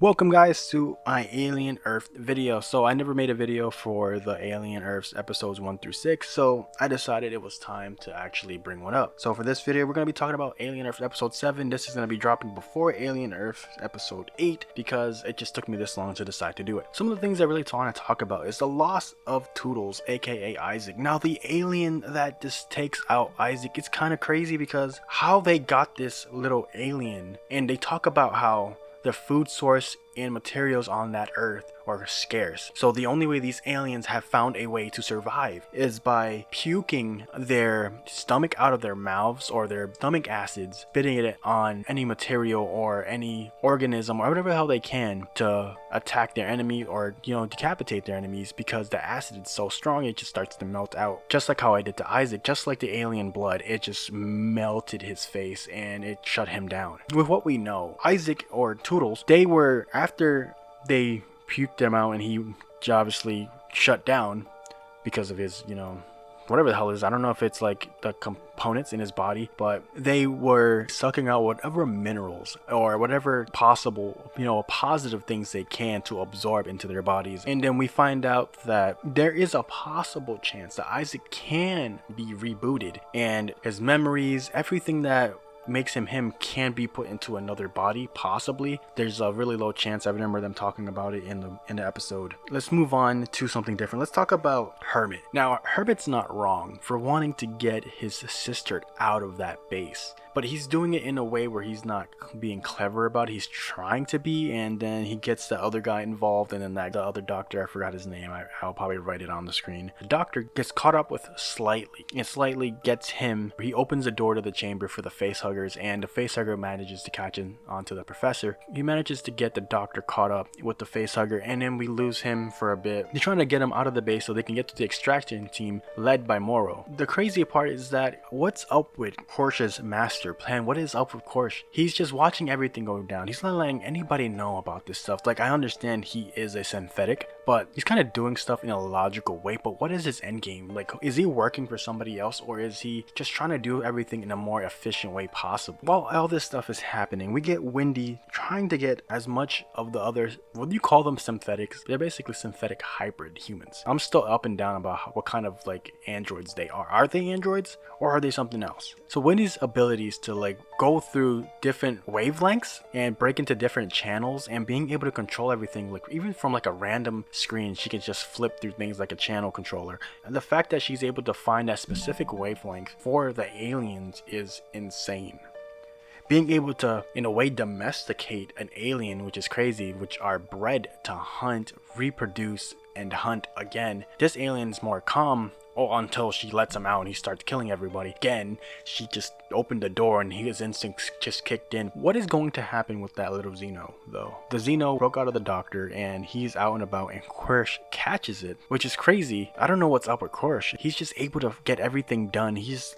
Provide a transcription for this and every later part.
Welcome guys to my Alien Earth video. So I never made a video for the Alien Earths episodes 1 through 6, so I decided it was time to actually bring one up. So for this video, we're going to be talking about Alien Earth episode 7. This is going to be dropping before Alien Earth episode 8 because it just took me this long to decide to do it. Some of the things I really want to talk about is the loss of Toodles, aka Isaac. Now the alien that just takes out Isaac, it's kind of crazy because how they got this little alien, and they talk about how the food source and materials on that earth are scarce. So the only way these aliens have found a way to survive is by puking their stomach out of their mouths, or their stomach acids, spitting it on any material or any organism or whatever the hell they can to attack their enemy, or decapitate their enemies, because the acid is so strong it just starts to melt out. Just like how I did to Isaac, just like the alien blood, it just melted his face and it shut him down. With what we know, Isaac, or Toodles, they were, after they puked him out and he obviously shut down because of his, whatever the hell it is. I don't know if it's like the components in his body, but they were sucking out whatever minerals or whatever possible, positive things they can to absorb into their bodies. And then we find out that there is a possible chance that Isaac can be rebooted, and his memories, everything that makes him can be put into another body. Possibly. There's a really low chance. I remember them talking about it in the episode. Let's move on to something different. Let's talk about Hermit. Now, Hermit's not wrong for wanting to get his sister out of that base, but he's doing it in a way where he's not being clever about it. He's trying to be, and then he gets the other guy involved, and then the other doctor, I forgot his name, I'll probably write it on the screen. The doctor gets caught up with Slightly, and Slightly gets him. He opens the door to the chamber for the facehuggers, and the facehugger manages to catch him onto the professor. He manages to get the doctor caught up with the facehugger, and then we lose him for a bit. They're trying to get him out of the base so they can get to the extraction team led by Morrow. The crazy part is that what's up with Kirsh's master plan? What is up with Kirsh? He's just watching everything go down. He's not letting anybody know about this stuff. Like, I understand he is a synthetic, but he's kind of doing stuff in a logical way. But what is his end game? Like, is he working for somebody else, or is he just trying to do everything in a more efficient way possible? While all this stuff is happening, we get Wendy trying to get as much of the others, what do you call them, synthetics? They're basically synthetic hybrid humans. I'm still up and down about what kind of like androids they are. Are they androids, or are they something else? So Wendy's abilities to like go through different wavelengths and break into different channels, and being able to control everything, like even from like a random screen, she can just flip through things like a channel controller. And the fact that she's able to find that specific wavelength for the aliens is insane. Being able to, in a way, domesticate an alien, which is crazy, which are bred to hunt, reproduce, and hunt again. This alien's more calm, until she lets him out and he starts killing everybody. Again, she just opened the door and his instincts just kicked in. What is going to happen with that little Xeno, though? The Xeno broke out of the doctor and he's out and about, and Kirsh catches it, which is crazy. I don't know what's up with Kirsh. He's just able to get everything done. His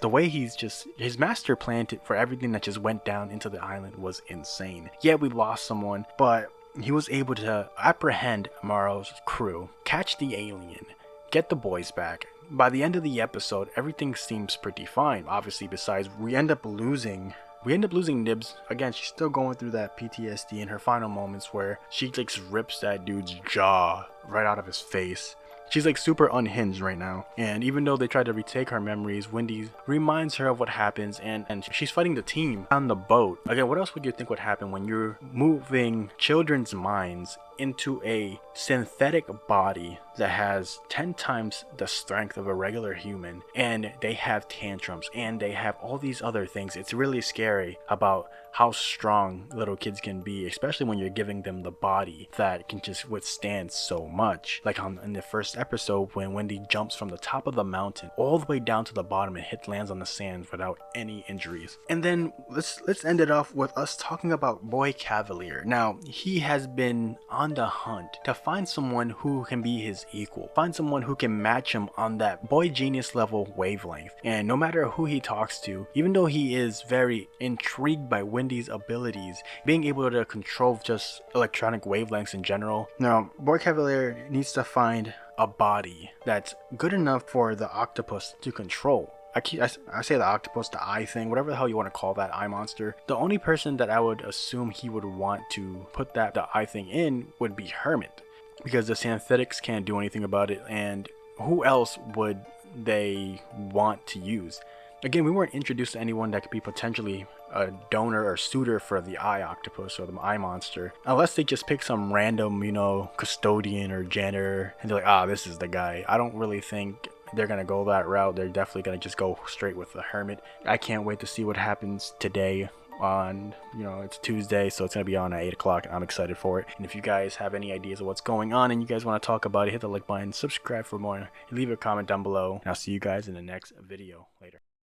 master plan for everything that just went down into the island was insane. Yeah, we lost someone, but he was able to apprehend Morrow's crew, catch the alien, get the boys back. By the end of the episode, everything seems pretty fine. Obviously, besides we end up losing Nibs. Again, she's still going through that PTSD in her final moments where she like rips that dude's jaw right out of his face. She's like super unhinged right now, and even though they try to retake her memories, Wendy reminds her of what happens, and she's fighting the team on the boat. Again, what else would you think would happen when you're moving children's minds into a synthetic body that has 10 times the strength of a regular human, and they have tantrums and they have all these other things? It's really scary about how strong little kids can be, especially when you're giving them the body that can just withstand so much. Like in the first episode, when Wendy jumps from the top of the mountain all the way down to the bottom and lands on the sand without any injuries. And then let's end it off with us talking about Boy Cavalier. Now, he has been on the hunt to find someone who can be his equal, find someone who can match him on that boy genius level wavelength. And no matter who he talks to, even though he is very intrigued by Wendy's abilities, being able to control just electronic wavelengths in general, now Boy Cavalier needs to find a body that's good enough for the octopus to control. I say the octopus, the eye thing, whatever the hell you want to call that eye monster. The only person that I would assume he would want to put the eye thing in would be Hermit, because the synthetics can't do anything about it, and who else would they want to use? Again, we weren't introduced to anyone that could be potentially a donor or suitor for the eye octopus or the eye monster, unless they just pick some random, custodian or janitor, and they're like, this is the guy. I don't really think they're gonna go that route. They're definitely gonna just go straight with the Hermit. I can't wait to see what happens today on, it's Tuesday, so it's gonna be on at 8 o'clock. I'm excited for it. And if you guys have any ideas of what's going on and you guys want to talk about it, hit the like button, subscribe for more, and leave a comment down below, and I'll see you guys in the next video. Later.